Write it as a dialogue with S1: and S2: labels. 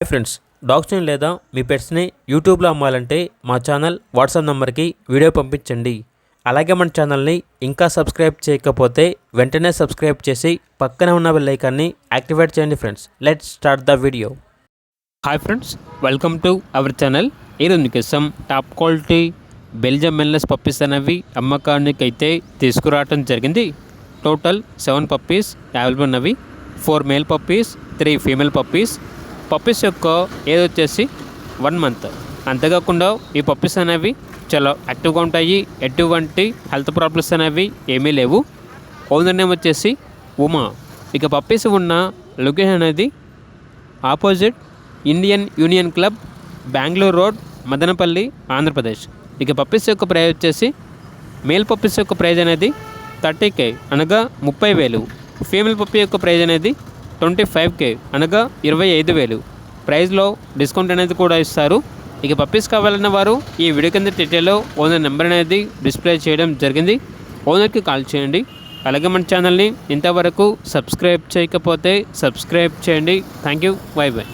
S1: Hi friends, డాగ్స్ని లేదా మీ పెట్స్ని యూట్యూబ్లో అమ్మాలంటే మా ఛానల్ వాట్సాప్ నెంబర్కి వీడియో పంపించండి. అలాగే మన ఛానల్ని ఇంకా సబ్స్క్రైబ్ చేయకపోతే వెంటనే సబ్స్క్రైబ్ చేసి పక్కనే ఉన్న బెల్ ఐకాన్ని యాక్టివేట్ చేయండి. Friends, let's start the video. Hi friends, welcome to our channel. ఈరోజు మీకోసం టాప్ క్వాలిటీ బెల్జియం మెల్లెస్ పప్పీస్ అనేవి అమ్మకానికి అయితే తీసుకురావడం జరిగింది. టోటల్ 7 పప్పీస్ అవైలబుల్ ఉన్నవి. 4 male puppies, 3 female puppies. Puppies యొక్క ఏజ్ వచ్చేసి 1 మంత్. అంతేకాకుండా ఈ పప్పీస్ అనేవి చాలా యాక్టివ్గా ఉంటాయి. ఎటువంటి హెల్త్ ప్రాబ్లమ్స్ అనేవి ఏమీ లేవు. ఓనర్ నేమ్ వచ్చేసి ఉమా. ఇక పప్పీస్ ఉన్న లొకేషన్ అనేది opposite Indian union club, Bengaluru road, Madanapalle, Andhra Pradesh. ఇక పప్పీస్ యొక్క ప్రైస్ వచ్చేసి మేల్ పప్పీస్ యొక్క ప్రైజ్ అనేది 30K అనగా 30,000. ఫీమేల్ పప్పీ యొక్క ప్రైజ్ అనేది 25K అనగా 25,000. ప్రైస్లో డిస్కౌంట్ అనేది కూడా ఇస్తారు. ఇక పప్పీస్ కావాలన్న వారు ఈ వీడియో కింద డీటెయిల్లో ఓనర్ నెంబర్ అనేది డిస్ప్లే చేయడం జరిగింది. ఓనర్కి కాల్ చేయండి. అలాగే మన ఛానల్ని ఇంతవరకు సబ్స్క్రైబ్ చేయకపోతే సబ్స్క్రైబ్ చేయండి. Thank you. By by.